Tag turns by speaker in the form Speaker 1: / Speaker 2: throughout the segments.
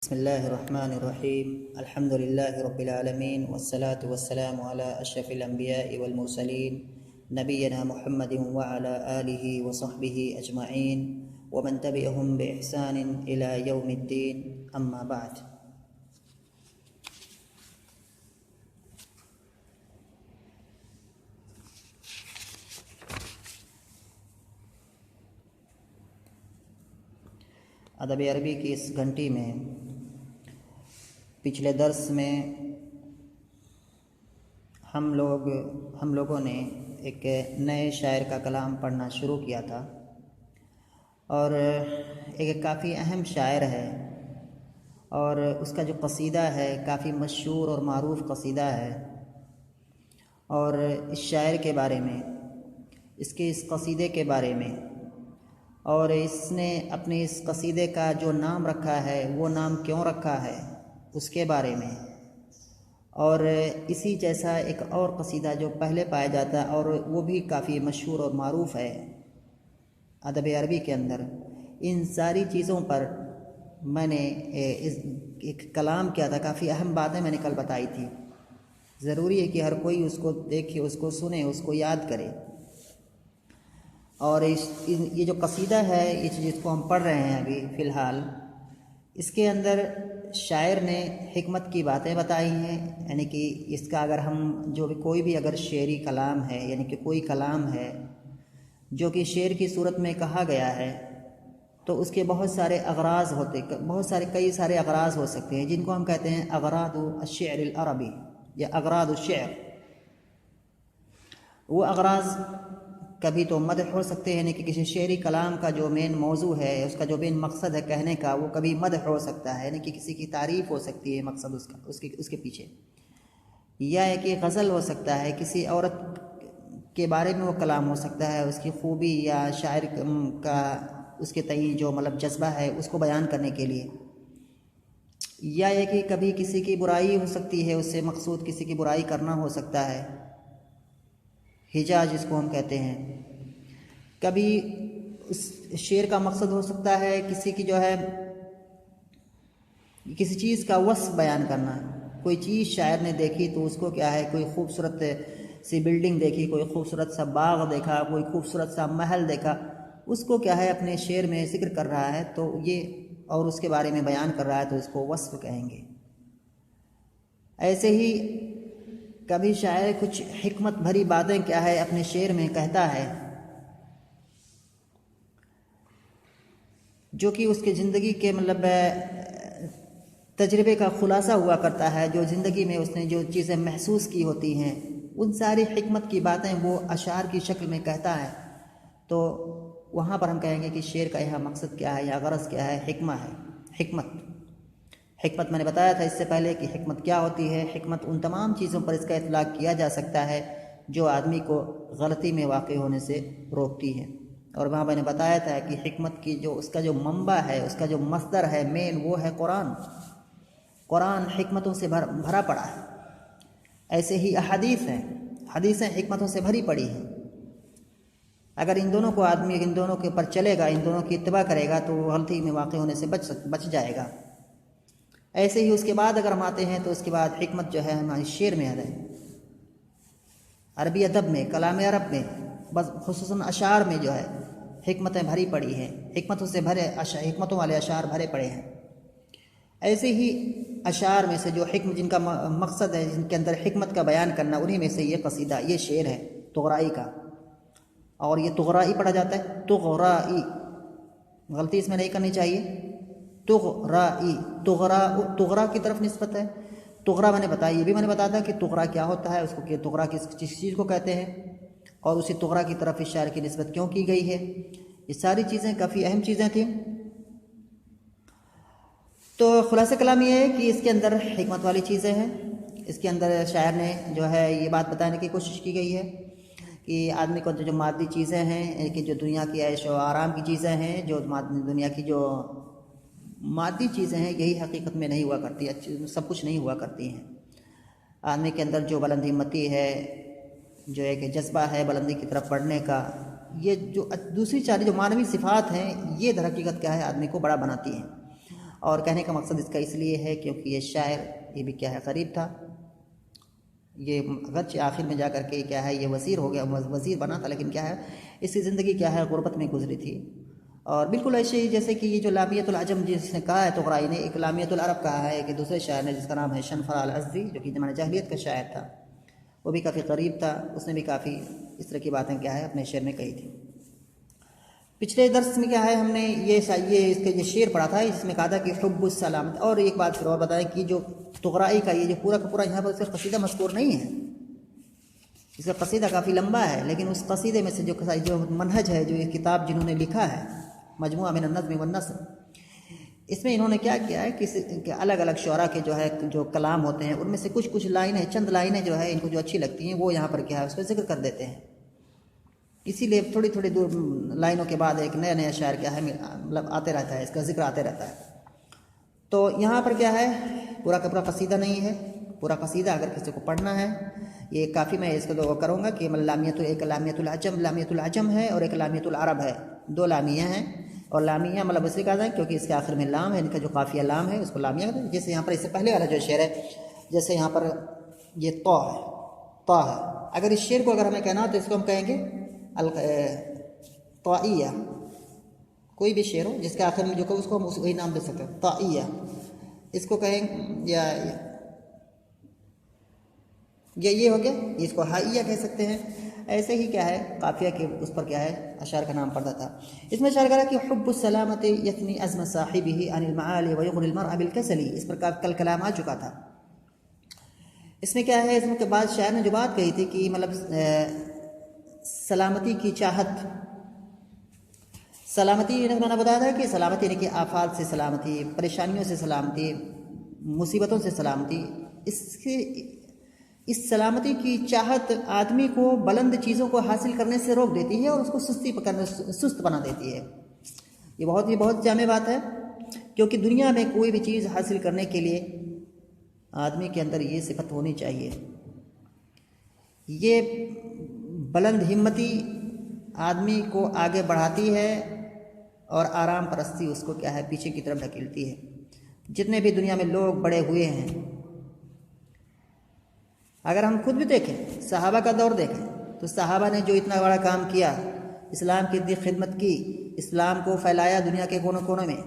Speaker 1: بسم الله الرحمن الرحيم الحمد لله رب العالمين والصلاة والسلام على أشرف الأنبياء والمرسلين نبينا محمد وعلى آله وصحبه أجمعين ومن تبعهم بإحسان إلى يوم الدين أما بعد. ادب عربی کی اس گھنٹی میں پچھلے درس میں ہم لوگوں نے ایک نئے شاعر کا کلام پڑھنا شروع کیا تھا، اور ایک کافی اہم شاعر ہے، اور اس کا جو قصیدہ ہے کافی مشہور اور معروف قصیدہ ہے. اور اس شاعر کے بارے میں، اس کے اس قصیدے کے بارے میں، اور اس نے اپنے اس قصیدے کا جو نام رکھا ہے وہ نام کیوں رکھا ہے اس کے بارے میں، اور اسی جیسا ایک اور قصیدہ جو پہلے پایا جاتا ہے اور وہ بھی کافی مشہور اور معروف ہے ادب عربی کے اندر، ان ساری چیزوں پر میں نے ایک کلام کیا تھا. کافی اہم باتیں میں نے کل بتائی تھی. ضروری ہے کہ ہر کوئی اس کو دیکھے، اس کو سنے، اس کو یاد کرے. اور یہ جو قصیدہ ہے، یہ جس کو ہم پڑھ رہے ہیں ابھی فی الحال، اس کے اندر شاعر نے حکمت کی باتیں بتائی ہیں. یعنی کہ اس کا اگر ہم کوئی بھی اگر شعری کلام ہے، یعنی کہ کوئی کلام ہے جو کہ شعر کی صورت میں کہا گیا ہے، تو اس کے بہت سارے اغراض ہوتے، کئی سارے اغراض ہو سکتے ہیں، جن کو ہم کہتے ہیں اغراض الشعر العربی یا اغراض الشعر. وہ اغراض کبھی تو مدح ہو سکتے ہیں، یعنی کہ کسی شعری کلام کا جو مین موضوع ہے، اس کا جو مین مقصد ہے کہنے کا، وہ کبھی مدح ہو سکتا ہے، یعنی کہ کسی کی تعریف ہو سکتی ہے مقصد اس کے پیچھے، یا ایک غزل ہو سکتا ہے، کسی عورت کے بارے میں وہ کلام ہو سکتا ہے، اس کی خوبی یا شاعر کا اس کے تئیں جو جذبہ ہے اس کو بیان کرنے کے لیے، یا ایک کبھی کسی کی برائی ہو سکتی ہے، اس سے مقصود کسی کی برائی کرنا ہو سکتا ہے، حجاج جس کو ہم کہتے ہیں. کبھی اس شعر کا مقصد ہو سکتا ہے کسی کی کسی چیز کا وصف بیان کرنا. کوئی چیز شاعر نے دیکھی تو اس کو کیا ہے، کوئی خوبصورت سی بلڈنگ دیکھی، کوئی خوبصورت سا باغ دیکھا، کوئی خوبصورت سا محل دیکھا، اس کو کیا ہے اپنے شعر میں ذکر کر رہا ہے، تو یہ اور اس کے بارے میں بیان کر رہا ہے، تو اس کو وصف کہیں گے. ایسے ہی کبھی شاعر کچھ حکمت بھری باتیں کیا ہے اپنے شعر میں کہتا ہے، جو کہ اس کے زندگی کے تجربے کا خلاصہ ہوا کرتا ہے، جو زندگی میں اس نے جو چیزیں محسوس کی ہوتی ہیں، ان ساری حکمت کی باتیں وہ اشعار کی شکل میں کہتا ہے. تو وہاں پر ہم کہیں گے کہ شعر کا یہاں مقصد کیا ہے یا غرض کیا ہے، حکمت میں نے بتایا تھا اس سے پہلے کہ حکمت کیا ہوتی ہے. حکمت ان تمام چیزوں پر اس کا اطلاق کیا جا سکتا ہے جو آدمی کو غلطی میں واقع ہونے سے روکتی ہے. اور وہاں میں نے بتایا تھا کہ حکمت کی اس کا جو منبع ہے، اس کا جو مصدر ہے مین، وہ ہے قرآن حکمتوں سے بھرا پڑا ہے. ایسے ہی حدیثیں حکمتوں سے بھری پڑی ہیں. اگر ان دونوں کو آدمی ان دونوں کے پر چلے گا، ان دونوں کی اتباع کرے گا، تو وہ غلطی میں واقع ہونے سے بچ جائے گا. ایسے ہی اس کے بعد اگر ہم آتے ہیں تو اس کے بعد حکمت جو ہے ہماری شعر میں ہے، عربی ادب میں، کلام عرب میں، بس خصوصاً اشعار میں جو ہے حکمتیں بھری پڑی ہیں، حکمتوں والے اشعار بھرے پڑے ہیں. ایسے ہی اشعار میں سے جو جن کا مقصد ہے، جن کے اندر حکمت کا بیان کرنا، انہی میں سے یہ قصیدہ، یہ شعر ہے طغرائی کا. اور یہ طغرائی پڑھا جاتا ہے، طغرائی، غلطی اس میں نہیں کرنی چاہیے. طغرائی، طغرا کی طرف نسبت ہے. طغرا میں نے بتایا، یہ بھی میں نے بتایا تھا کہ طغرا کیا ہوتا ہے، اس کو کہ طغرا کس چیز کو کہتے ہیں، اور اسی طغرا کی طرف اس شاعر کی نسبت کیوں کی گئی ہے. یہ ساری چیزیں کافی اہم چیزیں تھیں. تو خلاصہ کلام یہ ہے کہ اس کے اندر حکمت والی چیزیں ہیں. اس کے اندر شاعر نے جو ہے یہ بات بتانے کی کوشش کی گئی ہے کہ آدمی کو جو مادی چیزیں ہیں، کہ جو دنیا کی عیش و آرام کی چیزیں ہیں، جو دنیا کی جو مادی چیزیں ہیں، یہی حقیقت میں نہیں ہوا کرتی، سب کچھ نہیں ہوا کرتی ہیں. آدمی کے اندر جو بلند ہمتی ہے، جو ایک جذبہ ہے بلندی کی طرف بڑھنے کا، یہ جو دوسری چاری جو مانوی صفات ہیں، یہ در حقیقت کیا ہے آدمی کو بڑا بناتی ہیں. اور کہنے کا مقصد اس کا اس لیے ہے کیونکہ یہ شاعر یہ بھی کیا ہے غریب تھا، یہ اگرچہ آخر میں جا کر کے کیا ہے یہ وزیر ہو گیا، وزیر بنا تھا، لیکن کیا ہے اس کی زندگی کیا ہے غربت میں گزری تھی۔ اور بالکل ایسے ہی جیسے کہ یہ جو لامیۃ العجم جس نے کہا ہے طغرائی نے، ایک لامیۃ العرب کہا ہے کہ دوسرے شاعر نے جس کا نام ہے شنفر الازدی، جو کہ زمانہ جاہلیت کا شاعر تھا، وہ بھی کافی غریب تھا، اس نے بھی کافی اس طرح کی باتیں کیا ہے اپنے شعر میں کہی تھی۔ پچھلے درس میں کیا ہے ہم نے اس کا یہ شعر پڑھا تھا جس میں کہا تھا کہ حب السلامت۔ اور ایک بات پھر اور بتائیں کہ جو طغرائی کا یہ جو پورا کا پورا یہاں پر صرف قصیدہ مذکور نہیں ہے، اس کا قصیدہ کافی لمبا ہے، لیکن اس قصیدے میں سے جو منہج ہے، جو یہ کتاب جنہوں نے لکھا ہے مجموعہ من النظم والنثر، اس میں انہوں نے کیا کیا ہے کہ الگ الگ شعراء کے جو کلام ہوتے ہیں ان میں سے کچھ لائنیں، چند لائنیں جو ہے ان کو جو اچھی لگتی ہیں وہ یہاں پر کیا ہے اس کو ذکر کر دیتے ہیں۔ اسی لیے تھوڑی تھوڑی دور لائنوں کے بعد ایک نیا شاعر کیا ہے مطلب آتے رہتا ہے، اس کا ذکر آتے رہتا ہے۔ تو یہاں پر کیا ہے پورا کا پورا قصیدہ نہیں ہے، پورا قصیدہ اگر کسی کو پڑھنا ہے یہ کافی، میں اس کو کروں گا کہ ایک لامیۃ العجم ہے اور ایک لامیۃ العرب ہے، دو لامیہ ہیں۔ اور لامیہ مطلب اس لیے کہا جائے کیونکہ اس کے آخر میں لام ہے، ان کا جو قافیہ لام ہے اس کو لامیہ کہتے ہیں۔ جیسے یہاں پر اس سے پہلے والا جو شعر ہے، جیسے یہاں پر یہ طا ہے، اگر اس شعر کو اگر ہمیں کہنا ہو تو اس کو ہم کہیں گے طائیہ، کوئی بھی شعر ہو جس کے آخر میں جو کہ اس کو ہم وہی نام دے سکتے ہیں طائیہ، اس کو کہیں یا یہ ہو گیا، اس کو ہائیہ کہہ سکتے ہیں۔ ایسے ہی کیا ہے قافیہ کے اس پر کیا ہے اشعار کا نام پڑتا تھا۔ اس میں اشعار کرا کہ حب السلامت یثنی عزم صاحبہ عن المعالی ویغنی المرء بالکسل، اس پر کل کلام آ چکا تھا۔ اس میں کیا ہے، اس میں کے بعد شاعر نے جو بات کہی تھی کہ مطلب سلامتی کی چاہت، سلامتی میں نے بتایا تھا کہ سلامتی یعنی کہ آفات سے سلامتی، پریشانیوں سے سلامتی، مصیبتوں سے سلامتی، اس سلامتی کی چاہت آدمی کو بلند چیزوں کو حاصل کرنے سے روک دیتی ہے اور اس کو سست بنا دیتی ہے۔ یہ بہت جامع بات ہے، کیونکہ دنیا میں کوئی بھی چیز حاصل کرنے کے لیے آدمی کے اندر یہ صفت ہونی چاہیے۔ یہ بلند ہمتی آدمی کو آگے بڑھاتی ہے اور آرام پرستی اس کو کیا ہے پیچھے کی طرف ڈھکیلتی ہے۔ جتنے بھی دنیا میں لوگ بڑے ہوئے ہیں، اگر ہم خود بھی دیکھیں، صحابہ کا دور دیکھیں تو صحابہ نے جو اتنا بڑا کام کیا، اسلام کی اتنی خدمت کی، اسلام کو پھیلایا دنیا کے کونے کونے میں،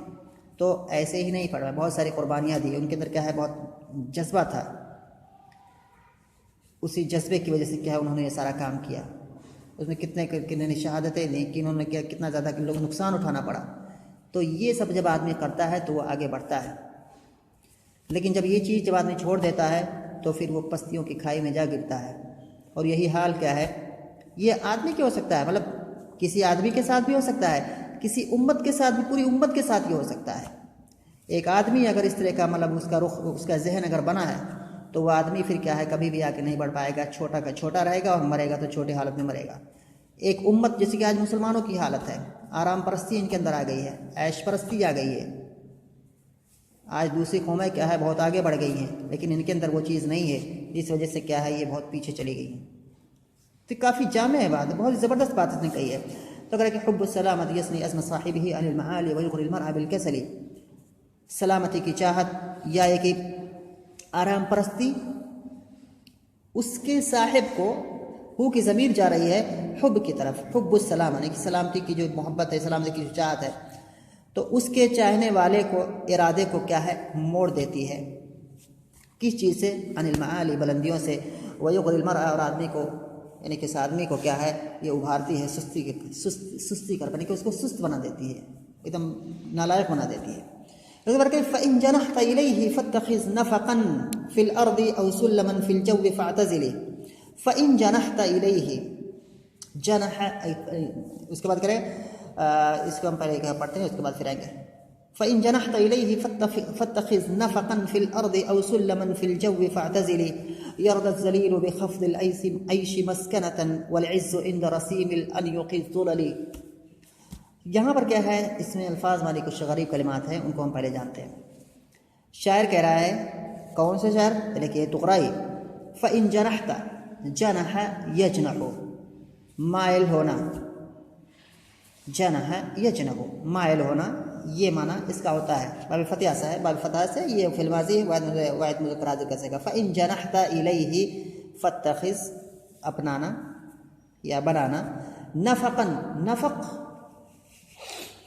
Speaker 1: تو ایسے ہی نہیں پڑا، بہت ساری قربانیاں دی۔ ان کے اندر کیا ہے بہت جذبہ تھا، اسی جذبے کی وجہ سے کیا ہے انہوں نے یہ سارا کام کیا۔ اس میں کتنے شہادتیں دیں کہ انہوں نے کتنا زیادہ لوگ نقصان اٹھانا پڑا۔ تو یہ سب جب آدمی کرتا ہے تو وہ آگے بڑھتا ہے، لیکن جب یہ چیز جب آدمی چھوڑ دیتا ہے تو پھر وہ پستیوں کی کھائی میں جا گرتا ہے۔ اور یہی حال کیا ہے، یہ آدمی کیا ہو سکتا ہے، مطلب کسی آدمی کے ساتھ بھی ہو سکتا ہے، کسی امت کے ساتھ بھی، پوری امت کے ساتھ بھی ہو سکتا ہے۔ ایک آدمی اگر اس طرح کا مطلب اس کا رخ، اس کا ذہن اگر بنا ہے تو وہ آدمی پھر کیا ہے کبھی بھی آگے نہیں بڑھ پائے گا، چھوٹا کا چھوٹا رہے گا اور مرے گا تو چھوٹی حالت میں مرے گا۔ ایک امت جیسے کہ آج مسلمانوں کی حالت ہے، آرام پرستی ان کے اندر آ گئی ہے، عیش پرستی آ گئی ہے۔ آج دوسری قومیں کیا ہے بہت آگے بڑھ گئی ہیں، لیکن ان کے اندر وہ چیز نہیں ہے، جس وجہ سے کیا ہے یہ بہت پیچھے چلی گئی ہیں۔ تو کافی جامع ہے بات، بہت زبردست بات اس نے کہی ہے۔ تو اگر کہ حب السلامت یثنی عزم صاحبہ عن المعالی ویغنی المرء بالکسل، سلامتی کی چاہت یا ایک آرام پرستی، اس کے صاحب کو ہو کی ضمیر جا رہی ہے حب کی طرف، حب السلام یعنی کہ سلامتی کی جو محبت ہے، سلامتی کی جو چاہت ہے، تو اس کے چاہنے والے کو، ارادے کو کیا ہے موڑ دیتی ہے۔ کس چیز سے؟ عن المعالی، بلندیوں سے، ویغنی المرء، اور آدمی کو یعنی کہ اس آدمی کو کیا ہے یہ ابھارتی ہے سستی کر بنے کہ اس کو سست بنا دیتی ہے، ایک دم نالائق بنا دیتی ہے۔ فَإِن جَنَحْتَ إِلَيْهِ فَاتَّخِذْ نَفَقًا فِي الْأَرْضِ أَوْ سُلَّمًا فِي الْجَوِّ فَاعْتَزِلِ۔ فَإِن جَنَحْتَ إِلَيْهِ، جنح، اس کے بعد کریں اس کو ہم پہلے پڑھتے ہیں اس کے بعد پھر آئیں گے۔ فَإِن جَنَحْتَ إِلَيْهِ فَاتَّخِذْ نَفَقًا فِي الْأَرْضِ أَوْ سُلَّمًا فِي الْجَوِّ فَاعْتَزِلِ يَرْضَى الذَّلِيلُ بِخَفْضِ الْعَيْشِ مَسْكَنَةً وَالْعِزُّ عِنْدَ رَسِيمِ الْأَنْيُقِ الظُّلَلِ۔ یہاں پر کیا ہے، اس میں الفاظ والی کچھ غریب کلمات ہیں، ان کو ہم پہلے جانتے ہیں۔ شاعر کہہ رہا ہے، کون سے شاعر؟ یعنی کہ طغرائی، فَإِن جَنَحْتَ، جنح یجنح، مائل ہونا، جنح یجنح، مائل ہونا، یہ معنی اس کا ہوتا ہے. باب فتح سے ہے، باب فتح سے یہ فی الماضی واحد مذکر حاضر کا صیغہ. فإن جنحت الیہ فاتخذ اپنانا یا بنانا. نفقا،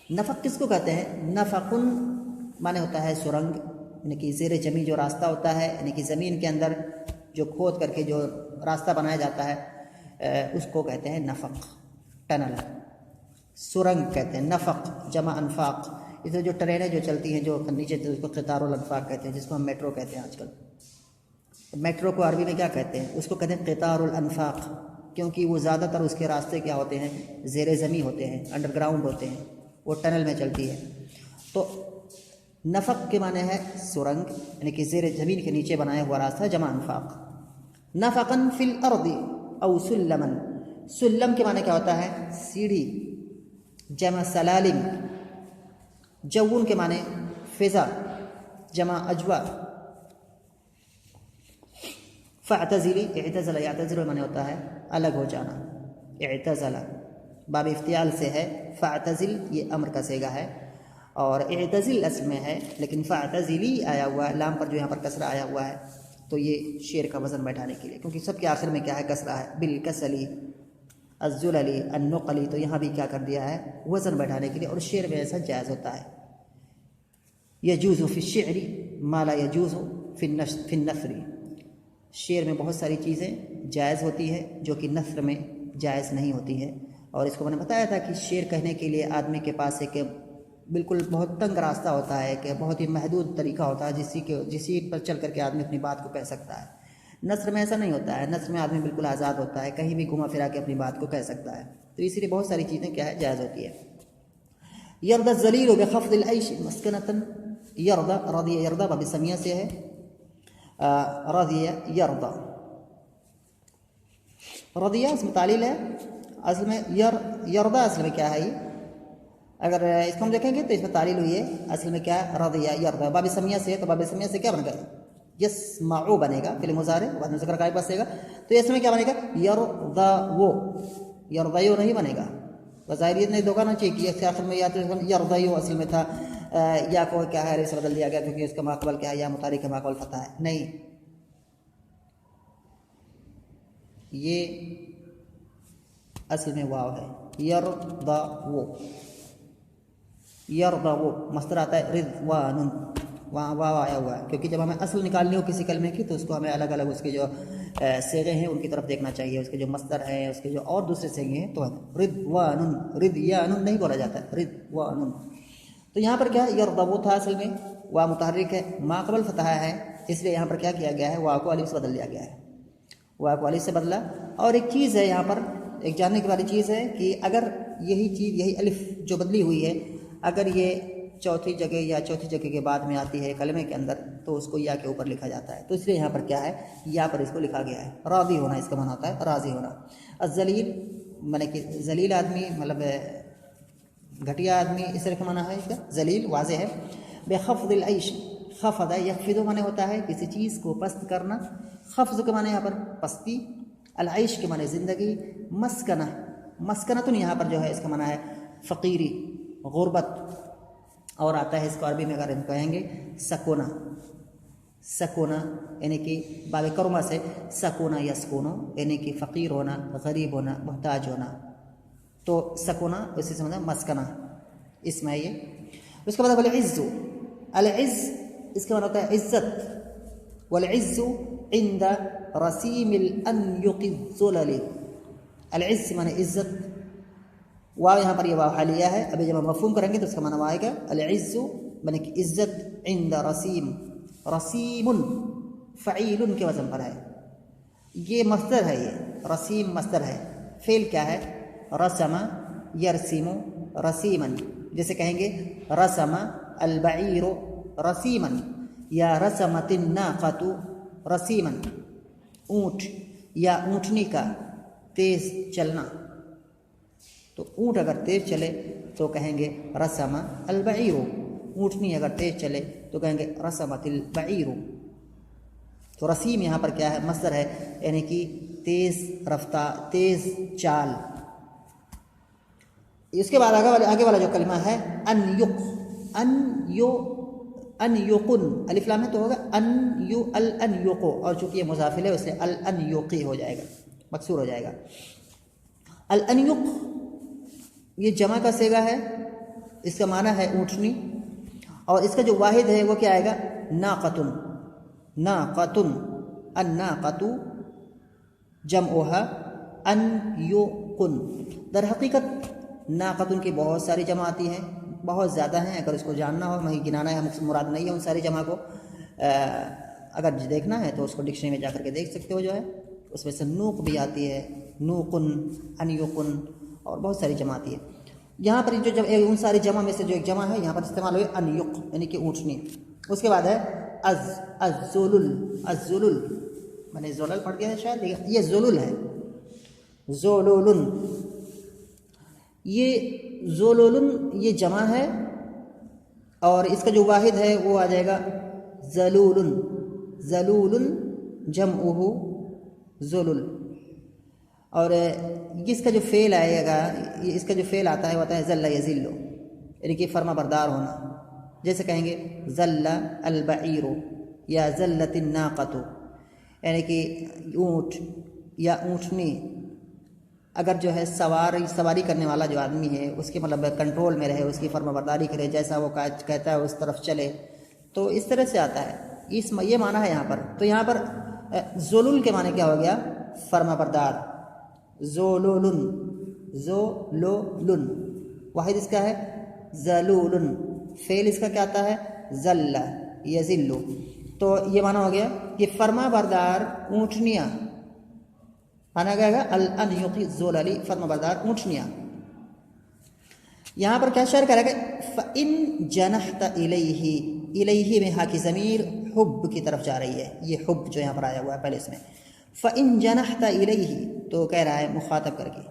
Speaker 1: نفق کس کو کہتے ہیں؟ نفقن معنی ہوتا ہے سرنگ، یعنی کہ زیر زمین جو راستہ ہوتا ہے، یعنی کہ زمین کے اندر جو کھود کر کے جو راستہ بنایا جاتا ہے اس کو کہتے ہیں نفق، ٹنل، سرنگ کہتے ہیں. نفق جمع انفاق. اس میں جو ٹرینیں جو چلتی ہیں جو نیچے اس کو قطار الانفاق کہتے ہیں، جس کو ہم میٹرو کہتے ہیں آج کل. میٹرو کو عربی میں کیا کہتے ہیں؟ اس کو کہتے ہیں قطار الانفاق، کیونکہ وہ زیادہ تر اس کے راستے کیا ہوتے ہیں؟ زیر زمین ہوتے ہیں، انڈر گراؤنڈ ہوتے ہیں، وہ ٹنل میں چلتی ہے. تو نفق کے معنی ہے سرنگ، یعنی کہ زیر زمین کے نیچے بنایا ہوا راستہ، جمع انفاق. نفقا فی الارض او سلما. سلم کے معنی کیا ہوتا ہے؟ سیڑھی، جمع سلالم. جون کے معنی فضا، جمع اجوا. فاعتزلی، اعتزل یعتزل معنی ہوتا ہے الگ ہو جانا. اعتزل باب افتعال سے ہے. فاعتزل یہ امر کا صیغہ ہے اور اعتزل اصل میں ہے، لیکن فاعتزلی آیا ہوا ہے، لام پر جو یہاں پر کسرہ آیا ہوا ہے تو یہ شعر کا وزن بیٹھانے کے لیے، کیونکہ سب کے آخر میں کیا ہے؟ کسرہ ہے. بالکسلی، الزللی، النقلی. تو یہاں بھی کیا کر دیا ہے؟ وزن بیٹھانے کے لیے. اور شعر میں ایسا جائز ہوتا ہے. یجوز فی الشعر ما لا یجوز فی النثر. شعر میں بہت ساری چیزیں جائز ہوتی ہے جو کہ نثر میں جائز نہیں ہوتی ہے. اور اس کو میں نے بتایا تھا کہ شعر کہنے کے لیے آدمی کے پاس ایک بالکل بہت تنگ راستہ ہوتا ہے، کہ بہت ہی محدود طریقہ ہوتا ہے جسی پر چل کر کے آدمی اپنی بات کو کہہ سکتا ہے. نثر میں ایسا نہیں ہوتا ہے. نثر میں آدمی بالکل آزاد ہوتا ہے، کہیں بھی گھما پھرا کے اپنی بات کو کہہ سکتا ہے. تو اسی لیے بہت ساری چیزیں کیا ہے؟ جائز ہوتی ہے. یرضى الذلیل بخفض العیش مسکنۃ. یرضى، رضی یرضى باب سمیہ سے ہے. رضی یرضى، رضیہ اس میں تعلیل ہے. اصل میں یرضى اصل میں کیا ہے؟ یہ اگر اس کو ہم دیکھیں گے تو اس میں تعلیل ہوئی ہے. اصل میں کیا ہے؟ رضی یرضى. باب سمیہ سے ہے تو باب سمیہ سے کیا بن گا؟ یسمعو بنے گا، فعل مضارع بعد میں ذکر کا پاس دے گا. تو اس میں کیا بنے گا؟ یرضى، یرضى نہیں بنے گا. بظاہر یہ نہیں دھوکا نہ چاہیے کہ اس کے آخر میں یا تو یرضى اصل میں تھا، یا کو کیا ہے اس بدل دیا گیا کیونکہ اس کا ماقبل کیا ہے؟ یا متحرک کا ماقبل فتح ہے. نہیں، یہ اصل میں واو ہے. یرضى، یرضى مصدر آتا ہے رضوان، وہاں واو آیا ہوا ہے. کیونکہ جب ہمیں اصل نکالنی ہو کسی کلمے کی تو اس کو ہمیں الگ الگ اس کے جو صیغے ہیں ان کی طرف دیکھنا چاہیے، اس کے جو مصدر ہیں، اس کے جو اور دوسرے صیغے ہیں. تو رضوان، رضیان نہیں بولا جاتا ہے، رضوان. تو یہاں پر کیا ہے؟ یرضى تھا اصل میں، واو متحرک ہے، ما قبل فتح ہے، اس لیے یہاں پر کیا کیا گیا ہے؟ واو کو الف سے بدل دیا گیا ہے. واو کو الف سے بدلا. اور ایک چیز ہے یہاں پر، ایک جاننے کی والی چیز ہے کہ اگر یہی چیز، یہی الف جو بدلی ہوئی ہے، اگر یہ چوتھی جگہ یا چوتھی جگہ کے بعد میں آتی ہے کلمے کے اندر تو اس کو یا کے اوپر لکھا جاتا ہے. تو اس لیے یہاں پر کیا ہے؟ یا پر اس کو لکھا گیا ہے. راضی ہونا اس کا معنی ہوتا ہے راضی ہونا. الذلیل معنی کہ ذلیل آدمی، مطلب گھٹیا آدمی، اس طرح کا معنی ہے اس کا. ذلیل واضح ہے. بخفض العیش، خفض یخفض معنی ہوتا ہے کسی چیز کو پست کرنا. خفض کے معنی یہاں پر پستی. العیش کے معنی زندگی. مسکنہ، مسکنتن یہاں پر جو ہے اس کا معنی ہے فقیری، غربت. اور آتا ہے اس کو عربی میں اگر ہم کہیں گے سکونہ. سکونہ یعنی کہ باب کرما سے سکونہ یسکونو، یعنی کہ فقیر ہونا، غریب ہونا، محتاج ہونا. تو سکونہ اسی سے مطلب مسکنہ اس میں یہ. اس کے بعد العز، العز اس کا معنی ہوتا ہے عزت. والعز عند رسیم الانیق الذلل. العز معنی عزت. واو یہاں پر یہ واو حالیہ ہے. ابھی جب ہم مفہوم کریں گے تو اس کا معنی آئے گا العز معنی کہ عزت. عند رسیم، رسیم فعیل کے وزن پر ہے. یہ مصدر ہے، یہ رسیم مصدر ہے. فعل کیا ہے؟ رسم یرسم رسیما. جیسے کہیں گے رسم البعیر رسیما یا رسمت الناقۃ رسیما. اونٹ یا اونٹنی کا تیز چلنا. تو اونٹ اگر تیز چلے تو کہیں گے رسم البعیر. اونٹنی اگر تیز چلے تو کہیں گے رسمت البعیر. تو رسیم یہاں پر کیا ہے؟ مصدر ہے، یعنی کہ تیز رفتار، تیز چال. اس کے بعد آگے والا جو کلمہ ہے انیق. ان یقن الف لام ہے تو ہوگا ان یقو، اور چونکہ یہ مضافل ہے اس لیے ان یقی ہو جائے گا، مکسور ہو جائے گا۔ ان یق یہ جمع کا صیغہ ہے، اس کا معنی ہے اونٹنی، اور اس کا جو واحد ہے وہ کیا آئے گا؟ ناقتن، ناقتن، الناقۃ جمعها ان یقن۔ در حقیقت ناقتن کی بہت ساری جمع آتی ہیں، بہت زیادہ ہیں، اگر اس کو جاننا ہو، وہیں گنانا ہے، ہم مراد نہیں ہے ان ساری جمع کو، اگر دیکھنا ہے تو اس کو ڈکشنری میں جا کر کے دیکھ سکتے ہو، جو ہے اس میں سے نوق بھی آتی ہے، نوقن، ان یقن، اور بہت ساری جمع آتی ہے۔ یہاں پر جو جب ان ساری جمع میں سے جو ایک جمع ہے یہاں پر استعمال ہوئی ان یق، یعنی کہ اونٹنی۔ اس کے بعد ہے الزلل، الزلل میں نے زلل پڑھ گیا ہے شاید، یہ زلل ہے، زلولن، یہ زلولن یہ جمع ہے، اور اس کا جو واحد ہے وہ آ جائے گا زلولن، زلولن جمعہ زلل، اور اس کا جو فعل آئے گا، اس کا جو فعل آتا ہے وہ آتا ہے ذل یذل، یعنی کہ فرما بردار ہونا، جیسے کہیں گے ذل البعیر یا ذلت الناقۃ، یعنی کہ اونٹ یا اونٹنی اگر جو ہے سواری کرنے والا جو آدمی ہے اس کے مطلب کنٹرول میں رہے، اس کی فرما برداری کرے، جیسا وہ کہتا ہے اس طرف چلے، تو اس طرح سے آتا ہے، یہ معنی ہے یہاں پر۔ تو یہاں پر ذلول کے معنی کیا ہو گیا؟ فرما بردار، ذلولن، ذلولن، واحد اس کا ہے ذلولن، فعل اس کا کیا آتا ہے؟ ذل یذل، تو یہ معنی ہو گیا کہ فرما بردار اونٹنیاں، مانا گیا گا ان یقی الذلل، فرما بردار اونٹنیاں۔ یہاں پر کیا شعر کرے گا؟ فَإِن جَنَحْتَ إِلَيْهِ، الیہ میں ہا کی ضمیر حب کی طرف جا رہی ہے، یہ حب جو یہاں پر آیا ہوا ہے پہلے اس میں، فَإِن جَنَحْتَ إِلَيْهِ تو کہہ رہا ہے مخاطب کر کے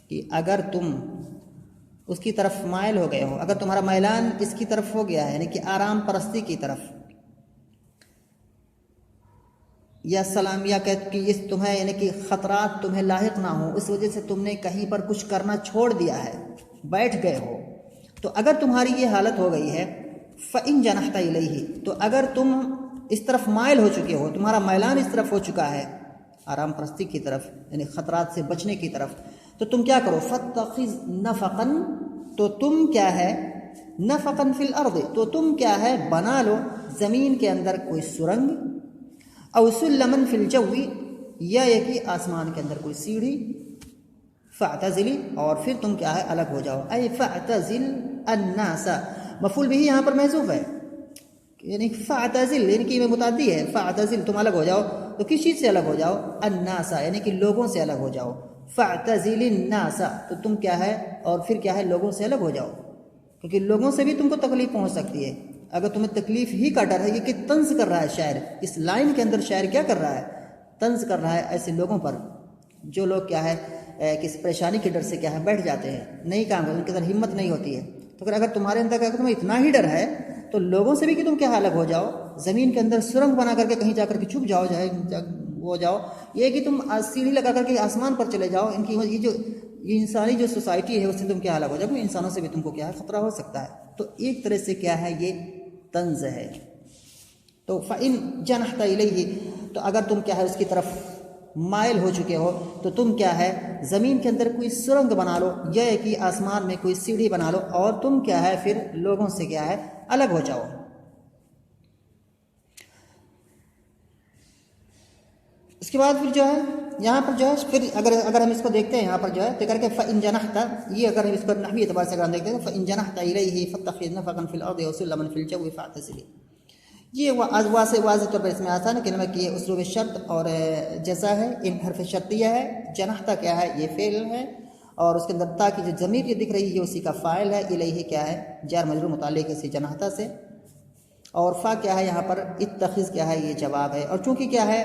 Speaker 1: کہ اگر تم اس کی طرف مائل ہو گئے ہو، اگر تمہارا میلان اس کی طرف ہو گیا ہے، یعنی کہ آرام پرستی کی طرف، یا سلام، یا کہ اس تمہیں یعنی کہ خطرات تمہیں لاحق نہ ہوں، اس وجہ سے تم نے کہیں پر کچھ کرنا چھوڑ دیا ہے، بیٹھ گئے ہو، تو اگر تمہاری یہ حالت ہو گئی ہے فَإِن جَنَحْتَ إِلَيْهِ تو اگر تم اس طرف مائل ہو چکے ہو، تمہارا میلان اس طرف ہو چکا ہے آرام پرستی کی طرف، یعنی خطرات سے بچنے کی طرف، تو تم کیا کرو؟ فَاتَّخِذْ نَفَقًا تو تم کیا ہے؟ نَفَقًا فِي الْأَرْضِ تو تم کیا ہے؟ بنا لو زمین کے اندر کوئی سرنگ، او سلمن فی الجو یا کہ آسمان کے اندر کوئی سیڑھی، فاعتزلی اور پھر تم کیا ہے؟ الگ ہو جاؤ، اے فاعتزل الناس، مفعول بھی یہاں پر محذوف ہے، یعنی فاعتزل یعنی کہ متعدی ہے، فاعتزل تم الگ ہو جاؤ، تو کس چیز سے الگ ہو جاؤ؟ الناس یعنی کہ لوگوں سے الگ ہو جاؤ، فاعتزل الناس تو تم کیا ہے؟ اور پھر کیا ہے؟ لوگوں سے الگ ہو جاؤ، کیونکہ لوگوں سے بھی تم کو تکلیف پہنچ سکتی ہے، اگر تمہیں تکلیف ہی کا ڈر ہے، یہ کہ طنز کر رہا ہے شاعر، اس لائن کے اندر شاعر کیا کر رہا ہے؟ طنز کر رہا ہے ایسے لوگوں پر جو لوگ کیا ہے کس پریشانی کے ڈر سے کیا ہے بیٹھ جاتے ہیں، نہیں کام کرتے، ان کے اندر ہمت نہیں ہوتی ہے، تو اگر تمہارے اندر اگر تمہیں اتنا ہی ڈر ہے تو لوگوں سے بھی کہ تم کیا الگ ہو جاؤ، زمین کے اندر سرنگ بنا کر کے کہیں جا کر کے چھپ جاؤ، وہ جاؤ، یہ کہ تم سیڑھی لگا کر کے آسمان پر چلے جاؤ، ان کی یہ جو انسانی جو سوسائٹی ہے اس سے تم کیا الگ ہو جاؤ، انسانوں سے بھی تم کو کیا ہے خطرہ ہو سکتا ہے، تو ایک طرح سے کیا ہے یہ طنز ہے۔ تو فَإِن جَنَحْتَ إِلَيْهِ تو اگر تم کیا ہے اس کی طرف مائل ہو چکے ہو تو تم کیا ہے زمین کے اندر کوئی سرنگ بنا لو یا کہ آسمان میں کوئی سیڑھی بنا لو اور تم کیا ہے پھر لوگوں سے کیا ہے الگ ہو جاؤ۔ اس کے بعد پھر جو ہے یہاں پر جو ہے پھر اگر ہم اس کو دیکھتے ہیں یہاں پر جو ہے تو کر کے فَإِن جَنَحْتَ یہ اگر ہم اس کو نحوی اعتبار سے اگر ہم دیکھتے ہیں فَإِن جَنَحْتَ إِلَيْهِ فَاتَّخِذْ نَفَقًا فِي الْأَرْضِ وَسُلَّمًا فِي الْجَوِّ فَاعْتَزِلْ، یہ واضح طور پر اس میں آسان ہے کہ نمک یہ اسلوب شرط اور جزا ہے، ان حرف شرطیہ ہے، جنحتہ کیا ہے یہ فعل ہے، اور اس کے اندر تا کی جو ضمیر یہ دکھ رہی ہے اسی کا فاعل ہے، الیہ کیا ہے جار مجرور متعلق اسی جنحتہ سے، اور فا کیا ہے یہاں پر اتخذ کیا ہے یہ جواب ہے، اور چونکہ کیا ہے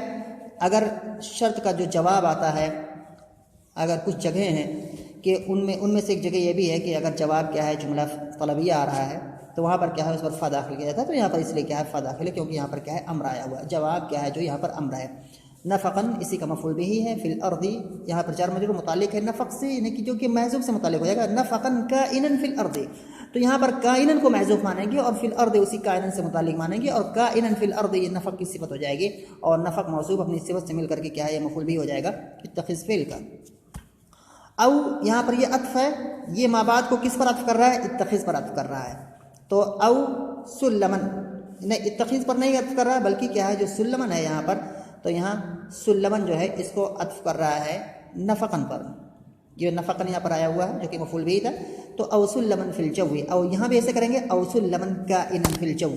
Speaker 1: اگر شرط کا جو جواب آتا ہے اگر کچھ جگہیں ہیں کہ ان میں سے ایک جگہ یہ بھی ہے کہ اگر جواب کیا ہے جملہ طلبیہ آ رہا ہے تو وہاں پر کیا ہے اس پر فا داخل کیا جاتا ہے، تو یہاں پر اس لیے کیا ہے فا داخل ہے کیونکہ یہاں پر کیا ہے امر آیا ہوا ہے، جواب کیا ہے جو یہاں پر امر ہے، نفقن اسی کا مفعول بھی ہے، فی الارض یہاں پر جار مجرور متعلق ہے نفق سے، یعنی کہ جو کہ محذوف سے متعلق ہو جائے گا، نفقن کائنن فی الارض، تو یہاں پر کائنن کو محذوف مانیں گے اور فی الارض اسی کائنن سے متعلق مانیں گے، اور کائنن فی الارض یہ نفق کی صفت ہو جائے گی، اور نفق موصوف اپنی صفت سے مل کر کے کیا ہے، یہ مفعول بھی ہو جائے گا اتخذ فعل کا۔ او یہاں پر یہ عطف ہے، یہ ما بعد کو کس پر عطف کر رہا ہے؟ اتخذ پر عطف کر رہا ہے، تو او سلمن، نہیں اتخذ پر نہیں عطف کر رہا ہے بلکہ کیا ہے جو سلمن ہے یہاں پر، تو یہاں سلمن جو ہے اس کو عطف کر رہا ہے نفقن پر، یہ نفقن یہاں پر آیا ہوا ہے جو کہ مفعول بھی تھا، تو او سلمن فی الجو، او یہاں بھی ایسے کریں گے او سلمن کائنن فی الجو،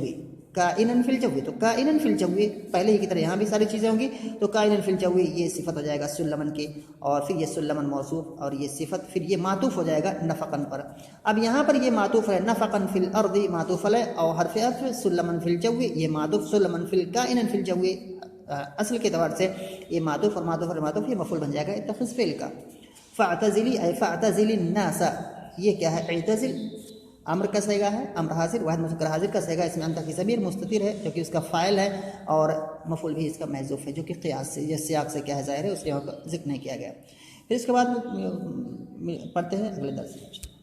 Speaker 1: کائنن فی الجو، تو کائنن فی الجو پہلے ہی کی طرح یہاں بھی ساری چیزیں ہوں گی، تو کائنن فی الجو یہ صفت ہو جائے گا سلمن کی، اور پھر یہ سلمن موصوف اور یہ صفت، پھر یہ معطوف ہو جائے گا نفقن پر۔ اب یہاں پر یہ معطوف ہے نفقن فی الارض معطوف ہے، اور حرف عطف سلمن فی الجو یہ معطوف سلمن فی کائنن فی الجو، اصل کے اعتبار سے یہ معطوف اور معطوف اور معطوف یہ مفعول بن جائے گا اتخذ فعل کا۔ فاعتزلی اے فاعتزل الناس، یہ کیا ہے؟ اعتزل امر کا صیغہ ہے، امر حاضر واحد مذکر حاضر کا صیغہ، اس میں انت کی ضمیر مستتر ہے جو کہ اس کا فاعل ہے، اور مفعول بھی اس کا محذوف ہے جو کہ قیاس سے یا سیاق سے کیا ہے ظاہر ہے، اس لیے ذکر نہیں کیا گیا۔ پھر اس کے بعد پڑھتے ہیں اگلے درس میں۔